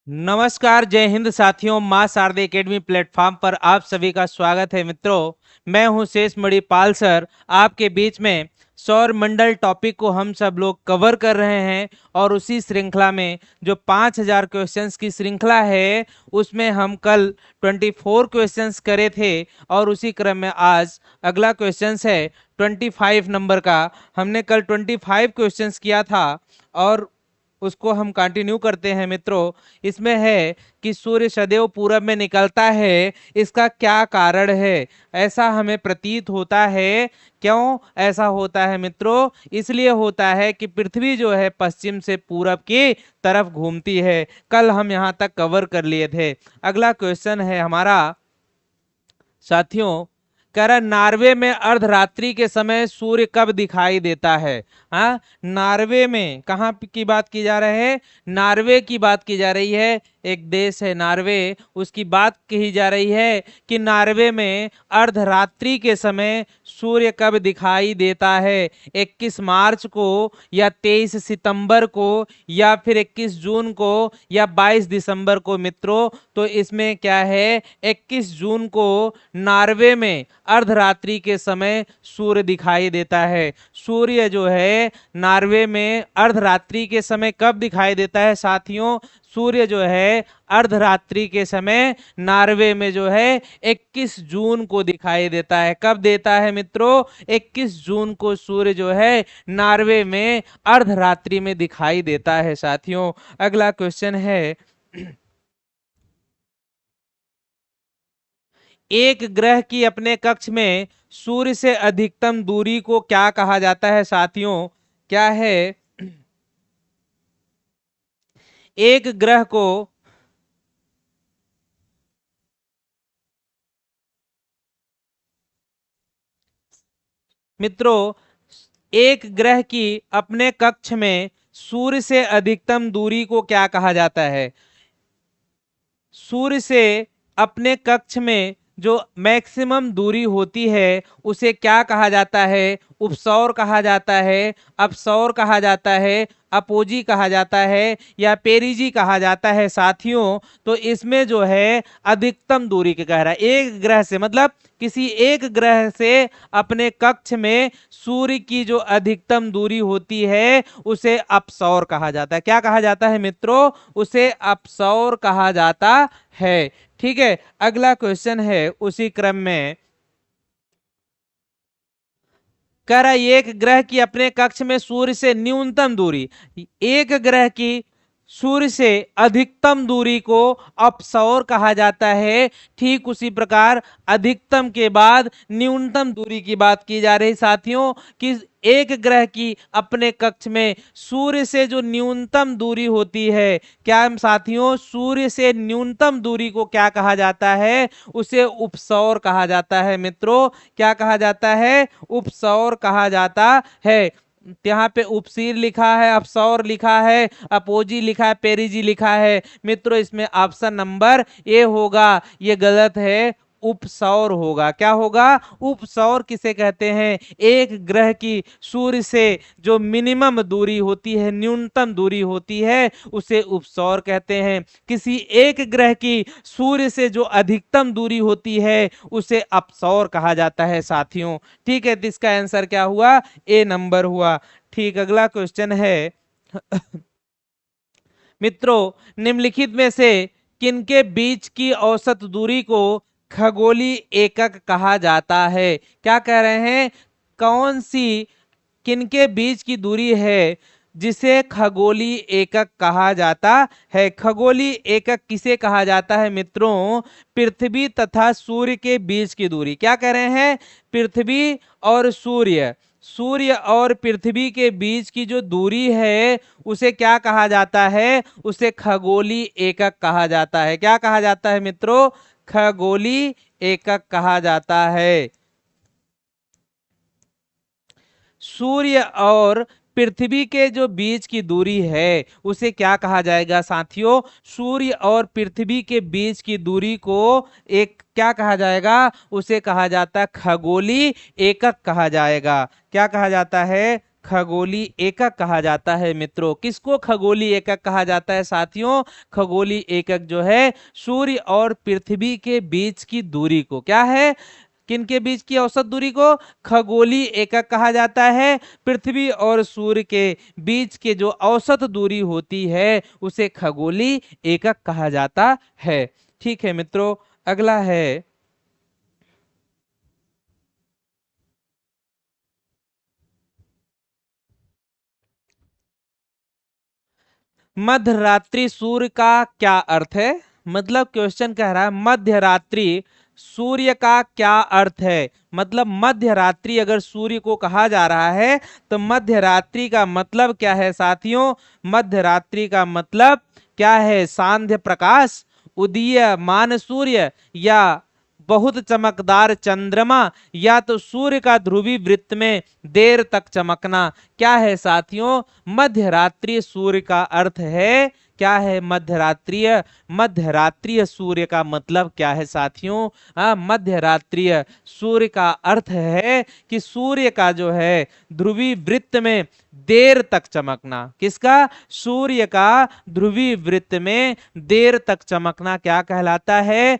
नमस्कार, जय हिंद साथियों। मां शारदे एकेडमी प्लेटफॉर्म पर आप सभी का स्वागत है। मित्रों, मैं हूं शेष मणिपाल सर, आपके बीच में सौर मंडल टॉपिक को हम सब लोग कवर कर रहे हैं। और उसी श्रृंखला में जो 5000 क्वेश्चंस की श्रृंखला है, उसमें हम कल 24 क्वेश्चंस करे थे और उसी क्रम में आज अगला क्वेश्चंस है 25 नंबर का। हमने कल 25 क्वेश्चंस किया था और उसको हम कंटिन्यू करते हैं। मित्रों, इसमें है कि सूर्य सदैव पूरब में निकलता है, इसका क्या कारण है? ऐसा हमें प्रतीत होता है। क्यों ऐसा होता है मित्रों? इसलिए होता है कि पृथ्वी जो है पश्चिम से पूरब की तरफ घूमती है। कल हम यहां तक कवर कर लिए थे। अगला क्वेश्चन है हमारा साथियों, कह रहा नॉर्वे में अर्धरात्रि के समय सूर्य कब दिखाई देता है? हाँ, नॉर्वे में कहाँ की बात की जा रही है? नॉर्वे की बात की जा रही है। एक देश है नॉर्वे, उसकी बात कही जा रही है कि नॉर्वे में अर्धरात्रि के समय सूर्य कब दिखाई देता है। 21 मार्च को या 23 सितंबर को या फिर 21 जून को या 22 दिसंबर को। मित्रों, तो इसमें क्या है, 21 जून को नॉर्वे में अर्धरात्रि के समय सूर्य दिखाई देता है। सूर्य जो है नॉर्वे में अर्धरात्रि के समय कब दिखाई देता है साथियों? सूर्य जो है अर्धरात्रि के समय नॉर्वे में जो है 21 जून को दिखाई देता है। कब देता है मित्रों? 21 जून को सूर्य जो है नॉर्वे में अर्धरात्रि में दिखाई देता है साथियों। अगला क्वेश्चन है, एक ग्रह की अपने कक्ष में सूर्य से अधिकतम दूरी को क्या कहा जाता है साथियों? क्या है? एक ग्रह को मित्रों, एक ग्रह की अपने कक्ष में सूर्य से अधिकतम दूरी को क्या कहा जाता है? सूर्य से अपने कक्ष में जो मैक्सिमम दूरी होती है उसे क्या कहा जाता है? उपसौर कहा जाता है, अपसौर कहा जाता है, अपोजी कहा जाता है या पेरिजी कहा जाता है साथियों। तो इसमें जो है अधिकतम दूरी के कह रहा है, एक ग्रह से मतलब किसी एक ग्रह से अपने कक्ष में सूर्य की जो अधिकतम दूरी होती है उसे अपसौर कहा जाता है। क्या कहा जाता है मित्रों? उसे अपसौर कहा जाता है। ठीक है, अगला क्वेश्चन है उसी क्रम में, कह रहा है एक ग्रह की अपने कक्ष में सूर्य से न्यूनतम दूरी, एक ग्रह की सूर्य से अधिकतम दूरी को अपसौर कहा जाता है। ठीक उसी प्रकार अधिकतम के बाद न्यूनतम दूरी की बात की जा रही साथियों, कि एक ग्रह की अपने कक्ष में सूर्य से जो न्यूनतम दूरी होती है, क्या साथियों, सूर्य से न्यूनतम दूरी को क्या कहा जाता है? उसे उपसौर कहा जाता है। मित्रों, क्या कहा जाता है? उपसौर कहा जाता है। यहाँ पे उपसीर लिखा है, अपसौर लिखा है, अपोजी लिखा है, पेरिजी लिखा है। मित्रों, इसमें ऑप्शन नंबर ए होगा, ये गलत है, उपसौर होगा। क्या होगा? उपसौर किसे कहते हैं? एक ग्रह की सूर्य से जो मिनिमम दूरी होती है, न्यूनतम दूरी होती है, उसे उपसौर कहते हैं। किसी एक ग्रह की सूर्य से जो अधिकतम दूरी होती है उसे अपसौर कहा जाता है साथियों। ठीक है, तो इसका आंसर क्या हुआ? ए नंबर हुआ। ठीक, अगला क्वेश्चन है मित्रों, निम्नलिखित में से किनके बीच की औसत दूरी को खगोलीय एकक कहा जाता है? क्या कह रहे हैं? कौन सी, किनके बीच की दूरी है जिसे खगोलीय एकक कहा जाता है? खगोलीय एकक किसे कहा जाता है मित्रों? पृथ्वी तथा सूर्य के बीच की दूरी। क्या कह रहे हैं? पृथ्वी और सूर्य, सूर्य और पृथ्वी के बीच की जो दूरी है उसे क्या कहा जाता है? उसे खगोलीय एकक कहा जाता है। क्या कहा जाता है मित्रों? खगोलीय एकक कहा जाता है। सूर्य और पृथ्वी के जो बीच की दूरी है उसे क्या कहा जाएगा साथियों? सूर्य और पृथ्वी के बीच की दूरी को एक क्या कहा जाएगा? उसे कहा जाता है खगोलीय एकक कहा जाएगा। क्या कहा जाता है? खगोलीय एकक कहा जाता है मित्रों। किसको खगोलीय एकक कहा जाता है साथियों? खगोलीय एकक जो है सूर्य और पृथ्वी के बीच की दूरी को, क्या है, किनके बीच की औसत दूरी को खगोलीय एकक कहा जाता है। पृथ्वी और सूर्य के बीच के जो औसत दूरी होती है उसे खगोलीय एकक कहा जाता है। ठीक है मित्रों, अगला है मध्य रात्रि सूर्य का क्या अर्थ है। मतलब क्वेश्चन कह रहा है मध्य रात्रि सूर्य का क्या अर्थ है। मतलब मध्य रात्रि अगर सूर्य को कहा जा रहा है तो मध्य रात्रि का मतलब क्या है साथियों? मध्य रात्रि का मतलब क्या है? सांध्य प्रकाश, उदीयमान सूर्य, या बहुत चमकदार चंद्रमा, या तो सूर्य का ध्रुवी वृत्त में देर तक चमकना। क्या है साथियों? मध्य रात्रि सूर्य का अर्थ है क्या है? मध्यरात्रिय। मध्यरात्रिय सूर्य का मतलब क्या है साथियों? मध्यरात्रिय सूर्य का अर्थ है कि सूर्य का जो है ध्रुवी वृत्त में देर तक चमकना। किसका? सूर्य का ध्रुवी वृत्त में देर तक चमकना क्या कहलाता है?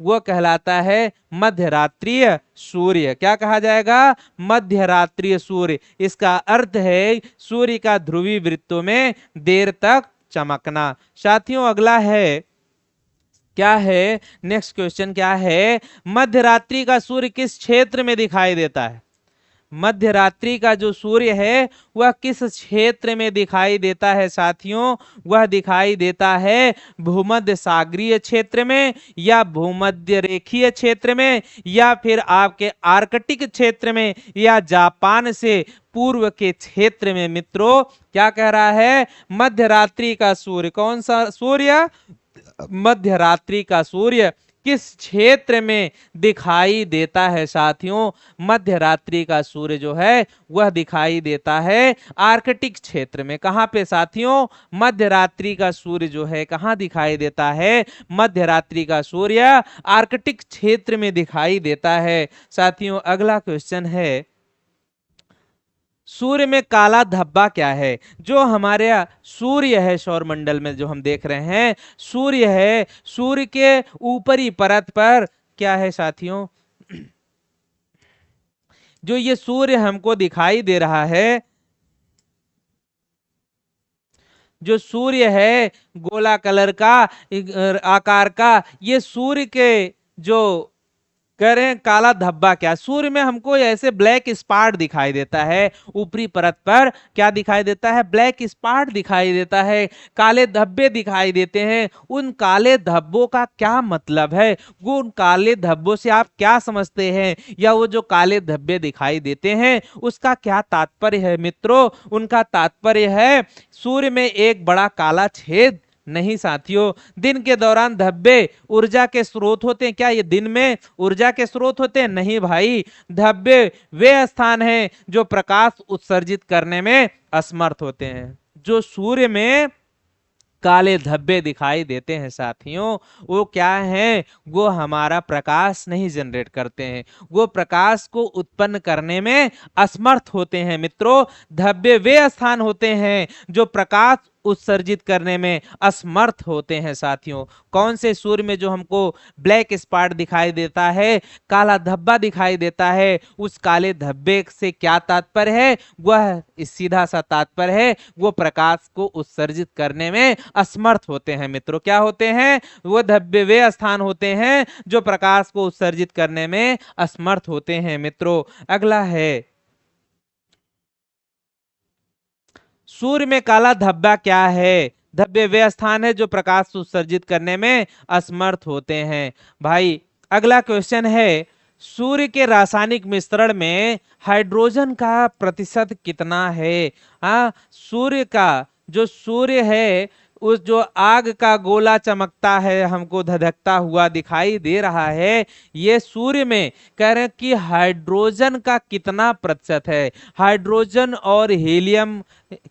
वो कहलाता है मध्यरात्रिय सूर्य। क्या कहा जाएगा? मध्यरात्रिय सूर्य। इसका अर्थ है सूर्य का ध्रुवी वृत्तों में देर तक चमकना। साथियों अगला है, क्या है नेक्स्ट क्वेश्चन, क्या है मध्य रात्रि का सूर्य किस क्षेत्र में दिखाई देता है? मध्य रात्रि का जो सूर्य है वह किस क्षेत्र में दिखाई देता है साथियों? वह दिखाई देता है भूमध्य सागरीय क्षेत्र में, या भूमध्य रेखीय क्षेत्र में, या फिर आपके आर्कटिक क्षेत्र में, या जापान से पूर्व के क्षेत्र में। मित्रों क्या कह रहा है? मध्य रात्रि का सूर्य, कौन सा सूर्य? मध्य रात्रि का सूर्य किस क्षेत्र में दिखाई देता है साथियों? मध्य रात्रि का सूर्य जो है वह दिखाई देता है आर्कटिक क्षेत्र में। कहां पे साथियों? मध्य रात्रि का सूर्य जो है कहां दिखाई देता है? मध्य रात्रि का सूर्य आर्कटिक क्षेत्र में दिखाई देता है। साथियों अगला क्वेश्चन है सूर्य में काला धब्बा क्या है? जो हमारे सूर्य है सौरमंडल में जो हम देख रहे हैं सूर्य है, सूर्य के ऊपरी परत पर क्या है साथियों? जो ये सूर्य हमको दिखाई दे रहा है, जो सूर्य है गोला कलर का आकार का, ये सूर्य के जो करें काला धब्बा क्या? सूर्य में हमको ऐसे ब्लैक स्पॉट दिखाई देता है, ऊपरी परत पर क्या दिखाई देता है? ब्लैक स्पॉट दिखाई देता है, काले धब्बे दिखाई देते हैं। उन काले धब्बों का क्या मतलब है? वो उन काले धब्बों से आप क्या समझते हैं? या वो जो काले धब्बे दिखाई देते हैं उसका क्या तात्पर्य है मित्रों? उनका तात्पर्य है सूर्य में एक बड़ा काला छेद नहीं साथियों। दिन के दौरान धब्बे ऊर्जा के स्रोत होते हैं क्या? ये दिन में ऊर्जा के स्रोत होते हैं? नहीं भाई, धब्बे वे स्थान हैं जो प्रकाश उत्सर्जित करने में असमर्थ होते हैं। जो सूर्य में काले धब्बे दिखाई देते हैं साथियों वो क्या हैं? वो हमारा प्रकाश नहीं जनरेट करते हैं, वो प्रकाश को उत्पन्न करने में असमर्थ होते हैं मित्रों। धब्बे वे स्थान होते हैं जो प्रकाश उत्सर्जित करने में असमर्थ होते हैं साथियों। कौन से सूर्य में जो हमको ब्लैक स्पॉट दिखाई देता है, काला धब्बा दिखाई देता है, उस काले धब्बे से क्या तात्पर्य है? वह सीधा सा तात्पर्य है वो प्रकाश को उत्सर्जित करने में असमर्थ होते हैं मित्रों। क्या होते हैं? वो धब्बे वे स्थान होते हैं जो प्रकाश को उत्सर्जित करने में असमर्थ होते हैं मित्रों। अगला है सूर्य में काला धब्बा क्या है? धब्बे वे स्थान है जो प्रकाश उत्सर्जित करने में असमर्थ होते हैं। भाई अगला क्वेश्चन है सूर्य के रासायनिक मिश्रण में हाइड्रोजन का प्रतिशत कितना है? सूर्य का जो सूर्य है उस जो आग का गोला चमकता है हमको धधकता हुआ दिखाई दे रहा है, ये सूर्य में कह रहे हैं कि हाइड्रोजन का कितना प्रतिशत है? हाइड्रोजन और हीलियम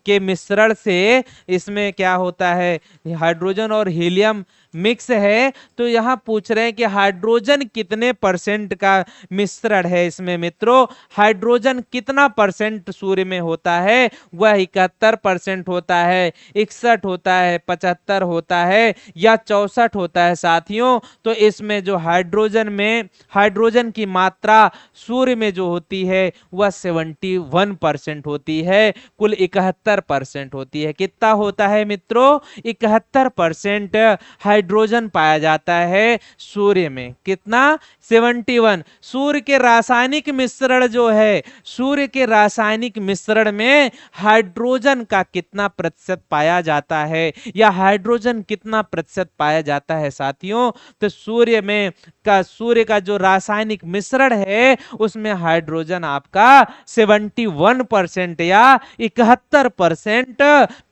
के मिश्रण से इसमें क्या होता है, हाइड्रोजन और हीलियम मिक्स है। तो यहाँ पूछ रहे हैं कि हाइड्रोजन कितने परसेंट का मिश्रण है इसमें मित्रों। हाइड्रोजन कितना परसेंट सूर्य में होता है, वह 71% होता है, 61 होता है, 75 होता है या 64 होता है साथियों। तो इसमें जो हाइड्रोजन की मात्रा सूर्य में जो होती है वह 71% होती है, कुल 71% होती है। कितना होता है मित्रों, 71% हाइड्रोजन पाया जाता है सूर्य में। कितना, 71। सूर्य के रासायनिक मिश्रण जो है, सूर्य के रासायनिक मिश्रण में हाइड्रोजन का कितना प्रतिशत पाया जाता है, या हाइड्रोजन कितना प्रतिशत पाया जाता है साथियों। तो सूर्य का जो रासायनिक मिश्रण है उसमें हाइड्रोजन आपका 71% या 71%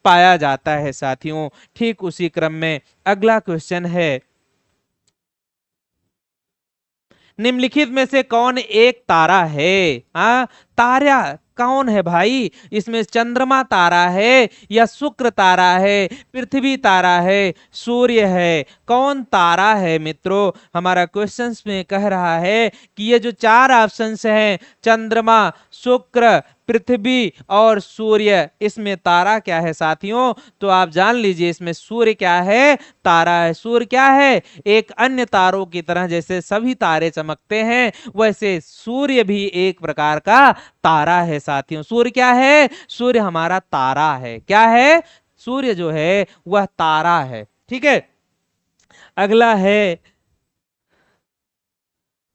पाया जाता है साथियों। ठीक उसी क्रम में अगला क्वेश्चन है, निम्नलिखित में से कौन एक तारा है। तारा कौन है भाई, इसमें चंद्रमा तारा है या शुक्र तारा है, पृथ्वी तारा है, सूर्य है, कौन तारा है मित्रों। हमारा क्वेश्चंस में कह रहा है कि ये जो चार ऑप्शंस हैं, चंद्रमा, शुक्र, पृथ्वी और सूर्य, इसमें तारा क्या है साथियों। तो आप जान लीजिए इसमें सूर्य क्या है, तारा है। सूर्य क्या है, एक अन्य तारों की तरह जैसे सभी तारे चमकते हैं वैसे सूर्य भी एक प्रकार का तारा है साथियों। सूर्य क्या है, सूर्य हमारा तारा है। क्या है, सूर्य जो है वह तारा है। ठीक है, अगला है,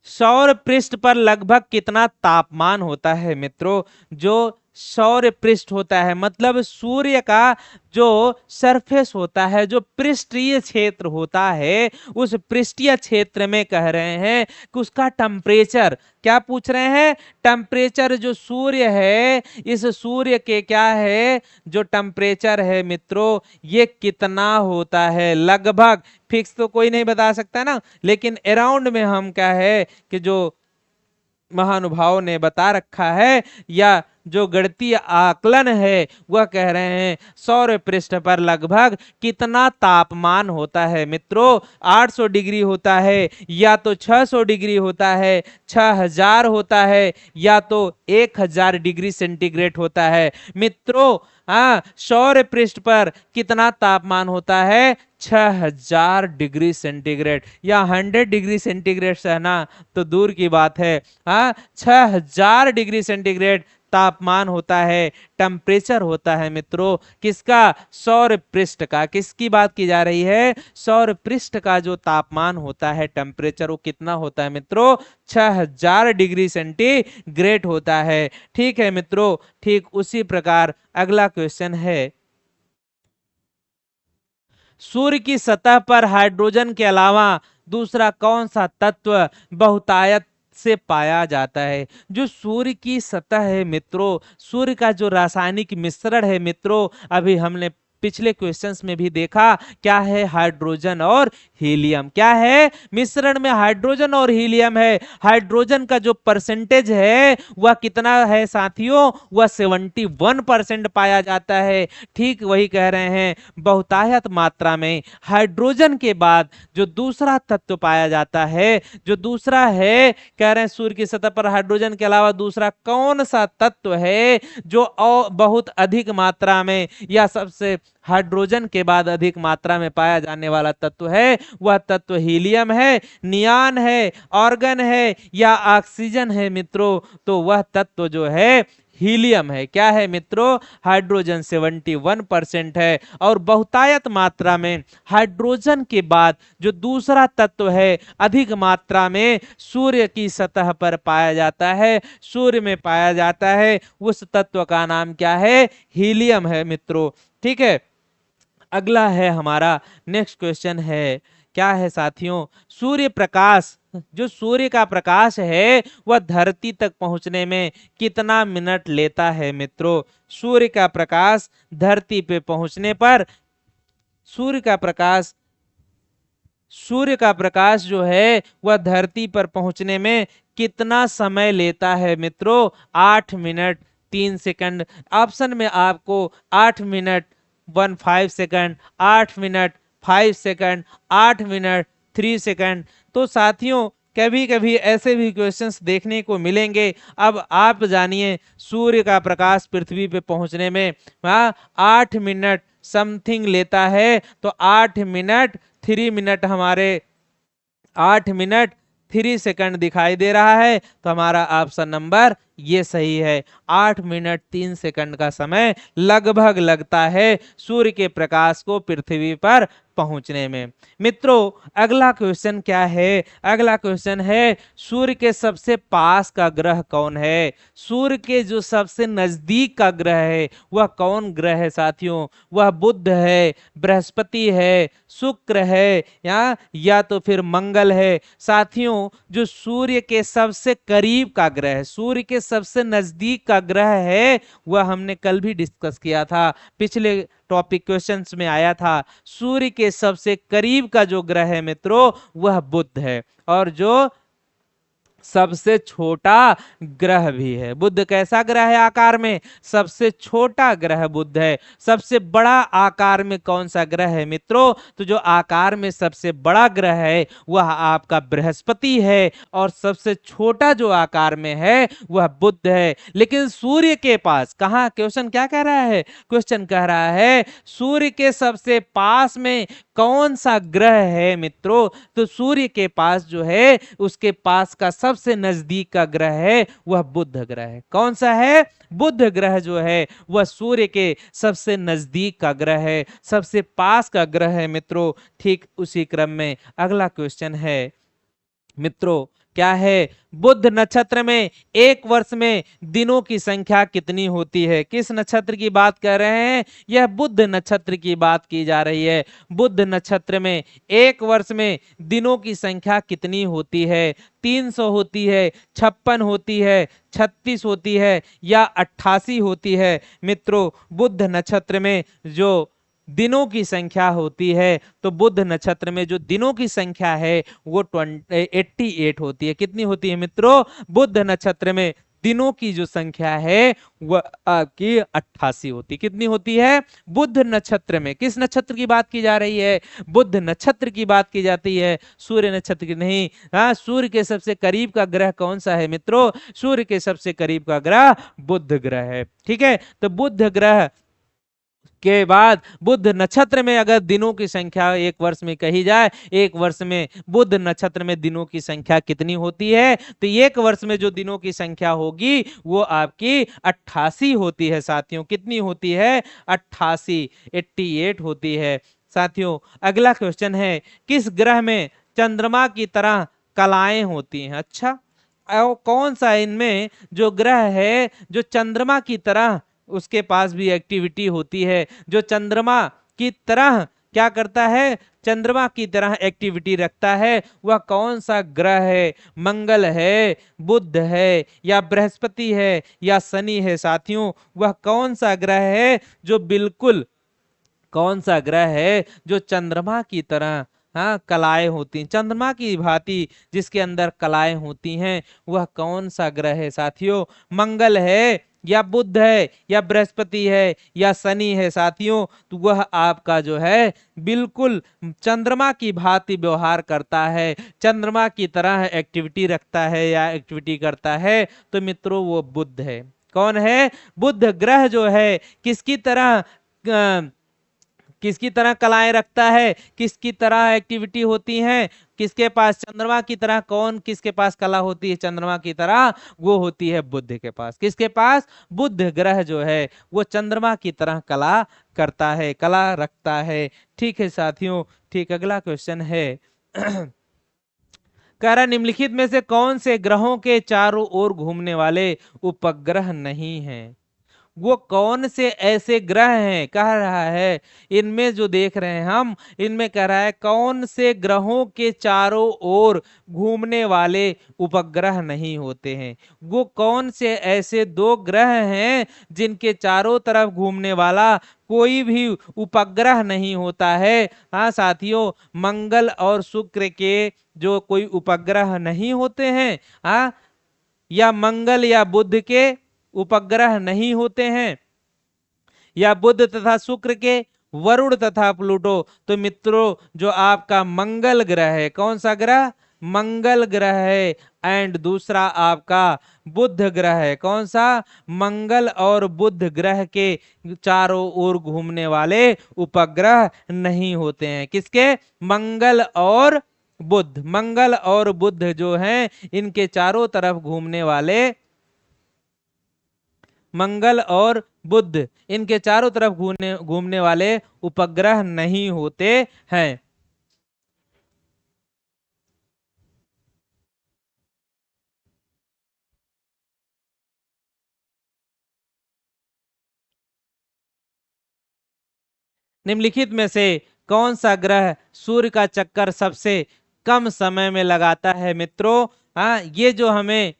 सौर पृष्ठ पर लगभग कितना तापमान होता है मित्रों। जो सौर पृष्ठ होता है मतलब सूर्य का जो सरफेस होता है, जो पृष्ठीय क्षेत्र होता है, उस पृष्ठीय क्षेत्र में कह रहे हैं कि उसका टेम्परेचर, क्या पूछ रहे हैं, टेम्परेचर जो सूर्य है, इस सूर्य के क्या है, जो टेम्परेचर है मित्रों ये कितना होता है। लगभग फिक्स तो कोई नहीं बता सकता ना, लेकिन अराउंड में हम क्या है कि जो महानुभावों ने बता रखा है या जो गणितीय आकलन है वह कह रहे हैं सौर पृष्ठ पर लगभग कितना तापमान होता है मित्रों। 800 डिग्री होता है, या तो 600 डिग्री होता है, 6000 होता है, या तो 1000 डिग्री सेंटीग्रेड होता है मित्रों। सौर पृष्ठ पर कितना तापमान होता है, 6000 डिग्री सेंटीग्रेड, या 100 डिग्री सेंटीग्रेड सहना तो दूर की बात है। 6000 डिग्री सेंटीग्रेड तापमान होता है, टेम्परेचर होता है मित्रों। किसका, सौर पृष्ठ का। किसकी बात की जा रही है, सौर पृष्ठ का जो तापमान होता है, टेम्परेचर, वो कितना होता है मित्रों, 6000 डिग्री सेंटीग्रेड होता है। ठीक है मित्रों, ठीक उसी प्रकार अगला क्वेश्चन है, सूर्य की सतह पर हाइड्रोजन के अलावा दूसरा कौन सा तत्व बहुतायत से पाया जाता है। जो सूर्य की सतह है मित्रों, सूर्य का जो रासायनिक मिश्रण है मित्रों, अभी हमने पिछले क्वेश्चंस में भी देखा, क्या है, हाइड्रोजन और हीलियम। क्या है, मिश्रण में हाइड्रोजन और हीलियम है। हाइड्रोजन का जो परसेंटेज है वह कितना है साथियों, वह 71% पाया जाता है। ठीक वही कह रहे हैं, बहुतायत मात्रा में हाइड्रोजन के बाद जो दूसरा तत्व पाया जाता है, जो दूसरा है, कह रहे हैं सूर्य की सतह पर हाइड्रोजन के अलावा दूसरा कौन सा तत्व है जो बहुत अधिक मात्रा में या सबसे हाइड्रोजन के बाद अधिक मात्रा में पाया जाने वाला तत्व है, वह तत्व हीलियम है, नियान है, ऑर्गन है या ऑक्सीजन है मित्रों। तो वह तत्व जो है हीलियम है। क्या है मित्रों, हाइड्रोजन 71% है, और बहुतायत मात्रा में हाइड्रोजन के बाद जो दूसरा तत्व है अधिक मात्रा में सूर्य की सतह पर पाया जाता है, सूर्य में पाया जाता है, उस तत्व का नाम क्या है, हीलियम है मित्रों। ठीक है, अगला है हमारा नेक्स्ट क्वेश्चन है, क्या है साथियों, सूर्य प्रकाश, जो सूर्य का प्रकाश है वह धरती तक पहुंचने में कितना मिनट लेता है मित्रों। सूर्य का प्रकाश धरती पे पहुंचने पर, सूर्य का प्रकाश, सूर्य का प्रकाश जो है वह धरती पर पहुंचने में कितना समय लेता है मित्रों, 8 मिनट 3 सेकंड, ऑप्शन में आपको 8 minute 15 second, 8 minute 5 second, 8 minute 3 second. तो साथियों कभी कभी ऐसे भी क्वेश्चंस देखने को मिलेंगे। अब आप जानिए सूर्य का प्रकाश पृथ्वी पे पहुंचने में 8 मिनट समथिंग लेता है, तो 8 मिनट 3 मिनट हमारे 8 मिनट 3 सेकंड दिखाई दे रहा है, तो हमारा ऑप्शन नंबर ये सही है। 8 मिनट 3 सेकंड का समय लगभग लगता है सूर्य के प्रकाश को पृथ्वी पर पहुंचने में। मित्रों अगला क्वेश्चन क्या है? अगला क्वेश्चन है सूर्य के सबसे पास का ग्रह कौन है? सूर्य के जो सबसे नजदीक का ग्रह है वह कौन ग्रह है साथियों? वह बुध है, बृहस्पति है, शुक्र है या तो फिर मंगल है। साथियों जो सूर्य के सबसे करीब का ग्रह है, सूर्य के सबसे नजदीक का ग्रह है, वह हमने कल भी डिस्कस किया था, पिछले टॉपिक क्वेश्चंस में आया था। सूर्य के सबसे करीब का जो ग्रह है मित्रों वह बुध है, और जो सबसे छोटा ग्रह भी है। बुध कैसा ग्रह है आकार में? सबसे छोटा ग्रह बुध है। सबसे बड़ा आकार में कौन सा ग्रह है मित्रों? तो जो आकार में सबसे बड़ा ग्रह है वह आपका बृहस्पति है, और सबसे छोटा जो आकार में है वह बुध है। लेकिन सूर्य के पास कहाँ, क्वेश्चन क्या कह रहा है? क्वेश्चन कह रहा है सूर्य के सबसे पास में कौन सा ग्रह है मित्रों? तो सूर्य के पास जो है उसके पास का सबसे नजदीक का ग्रह है वह बुध ग्रह है। कौन सा है? बुध ग्रह जो है वह सूर्य के सबसे नजदीक का ग्रह है, सबसे पास का ग्रह है मित्रों। ठीक उसी क्रम में अगला क्वेश्चन है मित्रों, क्या है? बुध नक्षत्र में एक वर्ष में दिनों की संख्या कितनी होती है? किस नक्षत्र की बात कर रहे हैं? यह बुध नक्षत्र की बात की जा रही है। बुध नक्षत्र में एक वर्ष में दिनों की संख्या कितनी होती है? 300 होती है, 56 होती है, 36 होती है या 88 होती है? मित्रों बुध नक्षत्र में जो दिनों की संख्या होती है, तो बुध नक्षत्र में जो दिनों की संख्या है वो 88 होती है। कितनी होती है मित्रों? बुध नक्षत्र में दिनों की जो संख्या है वह आपकी 88 होती। कितनी होती है? बुध नक्षत्र में। किस नक्षत्र की बात की जा रही है? बुध नक्षत्र की बात की जाती है, सूर्य नक्षत्र की नहीं। हाँ, सूर्य के सबसे करीब का ग्रह कौन सा है मित्रों? सूर्य के सबसे करीब का ग्रह बुध ग्रह है। ठीक है, तो बुध ग्रह के बाद बुध नक्षत्र में अगर दिनों की संख्या एक वर्ष में कही जाए, एक वर्ष में बुध नक्षत्र में दिनों की संख्या कितनी होती है? तो एक वर्ष में जो दिनों की संख्या होगी वो आपकी 88 होती है साथियों। कितनी होती है? 88, 88 होती है साथियों। अगला क्वेश्चन है किस ग्रह में चंद्रमा की तरह कलाएं होती हैं? अच्छा, कौन सा इनमें जो ग्रह है जो चंद्रमा की तरह उसके पास भी एक्टिविटी होती है, जो चंद्रमा की तरह क्या करता है? चंद्रमा की तरह एक्टिविटी रखता है, वह कौन सा ग्रह है? मंगल है, बुध है या बृहस्पति है या शनि है? साथियों वह कौन सा ग्रह है जो बिल्कुल, कौन सा ग्रह है जो चंद्रमा की तरह कलाएं होती, चंद्रमा की भांति जिसके अंदर कलाएं होती हैं, वह कौन सा ग्रह है साथियों? मंगल है या बुध है या बृहस्पति है या शनि है साथियों? तो वह आपका जो है बिल्कुल चंद्रमा की भांति व्यवहार करता है, चंद्रमा की तरह एक्टिविटी रखता है या एक्टिविटी करता है, तो मित्रों वो बुध है। कौन है? बुध ग्रह जो है किसकी तरह किसकी तरह कलाएं रखता है, किसकी तरह एक्टिविटी होती हैं? किसके पास? चंद्रमा की तरह। कौन किसके पास कला होती है चंद्रमा की तरह? वो होती है बुध के पास। किसके पास? बुध ग्रह जो है वो चंद्रमा की तरह कला करता है, कला रखता है। ठीक है साथियों, ठीक अगला क्वेश्चन है कह रहा निम्नलिखित में से कौन से ग्रहों के चारों ओर घूमने वाले उपग्रह नहीं हैं? वो कौन से ऐसे ग्रह हैं कह रहा है, इनमें जो देख रहे हैं हम, इनमें कह रहा है कौन से ग्रहों के चारों ओर घूमने वाले उपग्रह नहीं होते हैं? वो कौन से ऐसे 2 ग्रह हैं जिनके चारों तरफ घूमने वाला कोई भी उपग्रह नहीं होता है? हाँ साथियों, मंगल और शुक्र के जो कोई उपग्रह नहीं होते हैं, हाँ, या मंगल या बुध के उपग्रह नहीं होते हैं, या बुध तथा शुक्र के वरुण तथा प्लूटो। तो मित्रों जो आपका मंगल ग्रह है, कौन सा ग्रह? मंगल ग्रह है। एंड दूसरा आपका बुध ग्रह है, कौन सा? मंगल और बुध ग्रह के चारों ओर घूमने वाले उपग्रह नहीं होते हैं। किसके? मंगल और बुध। मंगल और बुध जो हैं इनके चारों तरफ घूमने वाले, मंगल और बुध इनके चारों तरफ घूमने घूमने वाले उपग्रह नहीं होते हैं। निम्नलिखित में से कौन सा ग्रह सूर्य का चक्कर सबसे कम समय में लगाता है? मित्रों ये जो हमें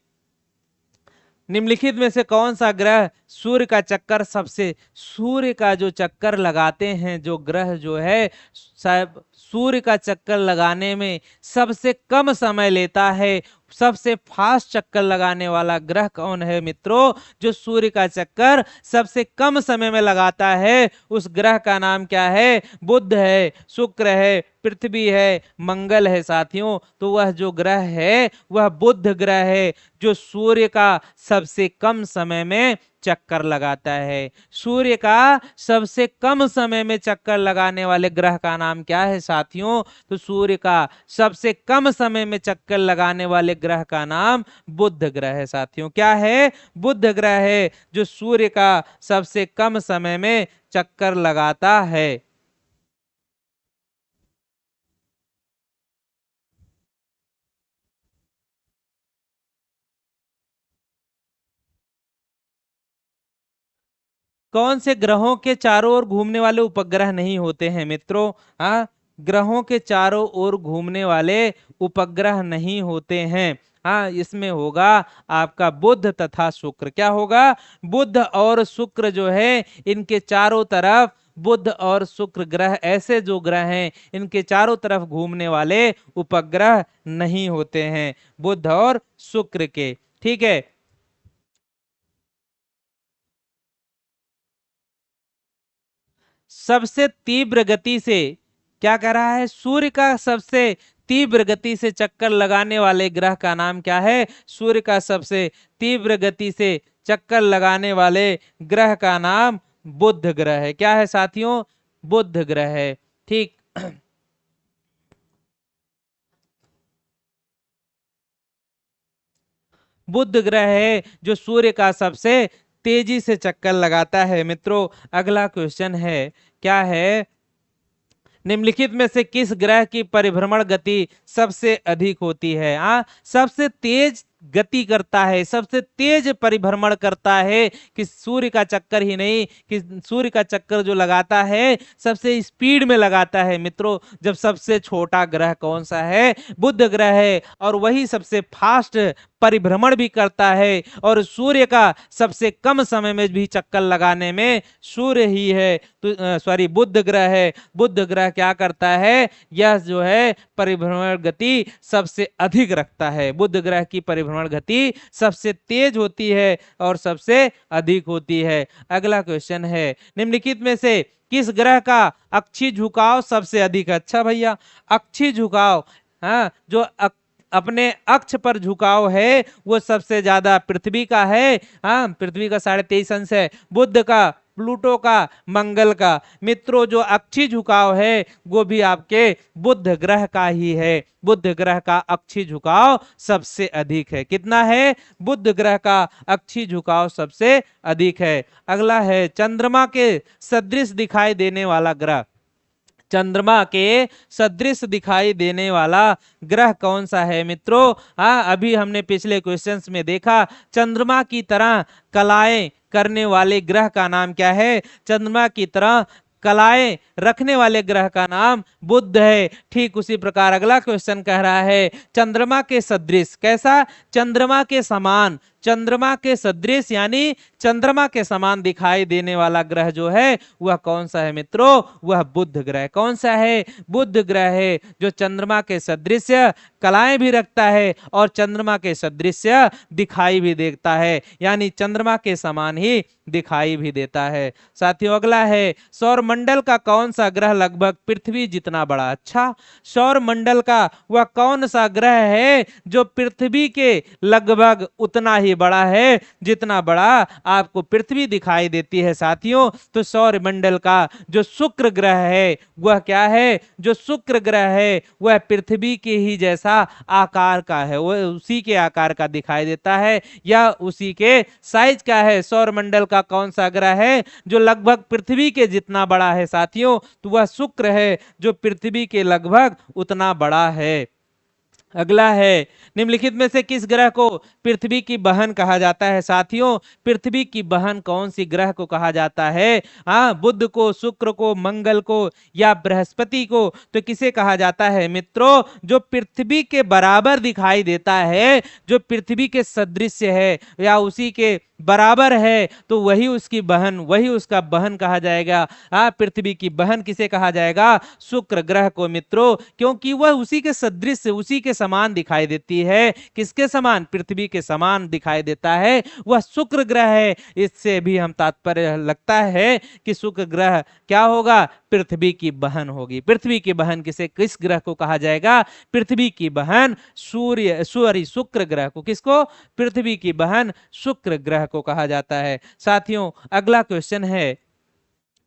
निम्नलिखित में से कौन सा ग्रह सूर्य का चक्कर सबसे, सूर्य का जो चक्कर लगाते हैं जो ग्रह जो है साहब, सूर्य का चक्कर लगाने में सबसे कम समय लेता है, सबसे फास्ट चक्कर लगाने वाला ग्रह कौन है मित्रों? जो सूर्य का चक्कर सबसे कम समय में लगाता है उस ग्रह का नाम क्या है? बुध है, शुक्र है, पृथ्वी है, मंगल है साथियों। तो वह जो ग्रह है वह बुध ग्रह है जो सूर्य का सबसे कम समय में चक्कर लगाता है। सूर्य का सबसे कम समय में चक्कर लगाने वाले ग्रह का नाम क्या है साथियों? तो सूर्य का सबसे कम समय में चक्कर लगाने वाले ग्रह का नाम बुध ग्रह है साथियों। क्या है? बुध ग्रह है जो सूर्य का सबसे कम समय में चक्कर लगाता है। कौन से ग्रहों के चारों ओर घूमने वाले उपग्रह नहीं होते हैं मित्रों? ग्रहों के चारों ओर घूमने वाले उपग्रह नहीं होते हैं। इसमें होगा आपका बुध तथा शुक्र। क्या होगा? बुध और शुक्र जो है इनके चारों तरफ, बुध और शुक्र ग्रह ऐसे जो ग्रह हैं इनके चारों तरफ घूमने वाले उपग्रह नहीं होते हैं, बुध और शुक्र के। ठीक है। सबसे तीव्र गति से, क्या कह रहा है? सूर्य का सबसे तीव्र गति से चक्कर लगाने वाले ग्रह का नाम क्या है? सूर्य का सबसे तीव्र गति से चक्कर लगाने वाले ग्रह का नाम बुध ग्रह है। क्या है साथियों? बुध ग्रह है। ठीक। बुध ग्रह है जो सूर्य का सबसे तेजी से चक्कर लगाता है। मित्रों अगला क्वेश्चन है, क्या है? निम्नलिखित में से किस ग्रह की परिभ्रमण गति सबसे अधिक होती है? सबसे तेज गति करता है, सबसे तेज परिभ्रमण करता है कि सूर्य का चक्कर ही नहीं, कि सूर्य का चक्कर जो लगाता है सबसे स्पीड में लगाता है मित्रों। जब सबसे छोटा ग्रह कौन सा है? बुध ग्रह है, और वही सबसे फास्ट परिभ्रमण भी करता है, और सूर्य का सबसे कम समय में भी चक्कर लगाने में सूर्य ही है, तो सॉरी बुध ग्रह है। बुध ग्रह क्या करता है? यह जो है परिभ्रमण गति सबसे अधिक रखता है। बुध ग्रह की परिभ्रमण गति सबसे तेज होती है और सबसे अधिक होती है। अगला क्वेश्चन है, निम्नलिखित में से किस ग्रह का अक्षीय झुकाव सबसे अधिक है? अच्छा भैया, अक्षीय झुकाव, जो अपने अक्ष पर झुकाव है वो सबसे ज्यादा पृथ्वी का है। पृथ्वी का 23.5 अंश है, बुध का, प्लूटो का, मंगल का। मित्रों जो अक्षीय झुकाव है वो भी आपके बुध ग्रह का ही है। बुध ग्रह का अक्षीय झुकाव सबसे अधिक है। कितना है? बुध ग्रह का अक्षीय झुकाव सबसे अधिक है। अगला है, चंद्रमा के सदृश दिखाई देने वाला ग्रह, चंद्रमा के सदृश दिखाई देने वाला ग्रह कौन सा है मित्रों? अभी हमने पिछले क्वेश्चंस में देखा, चंद्रमा की तरह कलाएं करने वाले ग्रह का नाम क्या है? चंद्रमा की तरह कलाएं रखने वाले ग्रह का नाम बुध है। ठीक उसी प्रकार अगला क्वेश्चन कह रहा है, चंद्रमा के सदृश, कैसा? चंद्रमा के समान चंद्रमा के सदृश यानी चंद्रमा के समान दिखाई देने वाला ग्रह जो है वह कौन सा है मित्रों? वह बुध ग्रह। कौन सा है? बुध ग्रह है, जो चंद्रमा के सदृश कलाएं भी रखता है और चंद्रमा के सदृश दिखाई भी देता है, यानी चंद्रमा के समान ही दिखाई भी देता है। साथियों अगला है, सौर मंडल का कौन सा ग्रह लगभग पृथ्वी जितना बड़ा? अच्छा, सौर मंडल का वह कौन सा ग्रह है जो पृथ्वी के लगभग उतना ही बड़ा है जितना बड़ा आपको पृथ्वी दिखाई देती है? साथियों तो सौर मंडल का जो शुक्र ग्रह है वह क्या है? जो शुक्र ग्रह है वह पृथ्वी के ही जैसा आकार का है, वह उसी के आकार का दिखाई देता है या उसी के साइज का है। सौर मंडल का कौन सा ग्रह है जो लगभग पृथ्वी के जितना बड़ा है? साथियों तो वह शुक्र है, जो पृथ्वी के लगभग उतना बड़ा है। अगला है, निम्नलिखित में से किस ग्रह को पृथ्वी की बहन कहा जाता है? साथियों पृथ्वी की बहन कौन सी ग्रह को कहा जाता है? बुध को, शुक्र को, मंगल को या बृहस्पति को? तो किसे कहा जाता है मित्रों? जो पृथ्वी के बराबर दिखाई देता है, जो पृथ्वी के सदृश है या उसी के बराबर है, तो वही उसकी बहन, वही उसका बहन कहा जाएगा। पृथ्वी की बहन किसे कहा जाएगा? शुक्र ग्रह को मित्रों, क्योंकि वह उसी के सदृश, उसी के समान दिखाई देती है। किसके समान? पृथ्वी के समान दिखाई देता है, वह शुक्र ग्रह है। इससे भी हम तात्पर्य लगता है कि शुक्र ग्रह क्या होगा? पृथ्वी की बहन होगी। पृथ्वी की बहन किसे, किस ग्रह को कहा जाएगा? पृथ्वी की बहन शुक्र ग्रह को। किसको? पृथ्वी की बहन शुक्र ग्रह को कहा जाता है। साथियों अगला क्वेश्चन है,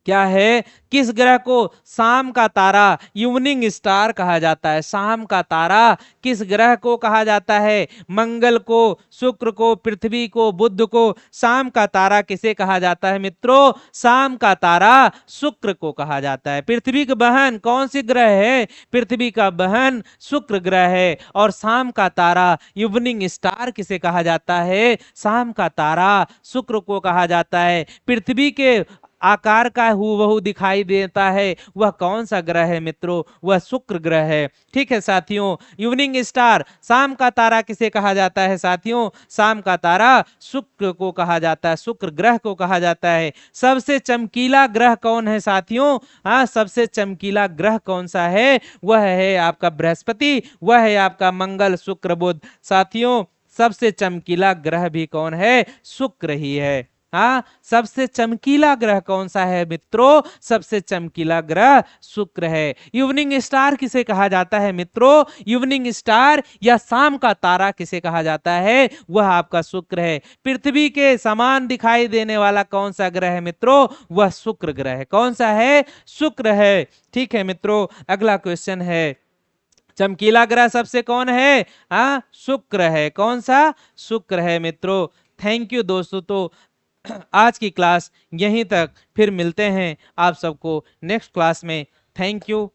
क्या है? किस ग्रह को शाम का तारा, इवनिंग स्टार कहा जाता है? शाम का तारा किस ग्रह को कहा जाता है? मंगल को, शुक्र को, पृथ्वी को, बुध को? शाम का तारा किसे कहा जाता है मित्रों? शाम का तारा शुक्र को कहा जाता है। पृथ्वी की बहन कौन सी ग्रह है? पृथ्वी का बहन शुक्र ग्रह है। और शाम का तारा, इवनिंग स्टार किसे कहा जाता है? शाम का तारा शुक्र को कहा जाता है। पृथ्वी के आकार का हूबहू दिखाई देता है, वह कौन सा ग्रह है मित्रों? वह शुक्र ग्रह है। ठीक है साथियों, इवनिंग स्टार, शाम का तारा किसे कहा जाता है? साथियों शाम का तारा शुक्र को कहा जाता है, शुक्र ग्रह को कहा जाता है। सबसे चमकीला ग्रह कौन है साथियों? सबसे चमकीला ग्रह कौन सा है? वह है आपका बृहस्पति, वह है आपका मंगल, शुक्र, बुध। साथियों सबसे चमकीला ग्रह भी कौन है? शुक्र ही है। सबसे चमकीला ग्रह कौन सा है मित्रों? सबसे चमकीला ग्रह शुक्र है। इवनिंग स्टार किसे कहा जाता है मित्रों? इवनिंग स्टार या शाम का तारा किसे कहा जाता है? वह आपका शुक्र है। पृथ्वी के समान दिखाई देने वाला कौन सा ग्रह है मित्रों? वह शुक्र ग्रह है। कौन सा है? शुक्र है। ठीक है मित्रों, अगला क्वेश्चन है, चमकीला ग्रह सबसे कौन है? शुक्र है। कौन सा? शुक्र है मित्रों। थैंक यू दोस्तों। तो आज की क्लास यहीं तक, फिर मिलते हैं आप सबको नेक्स्ट क्लास में। Thank you.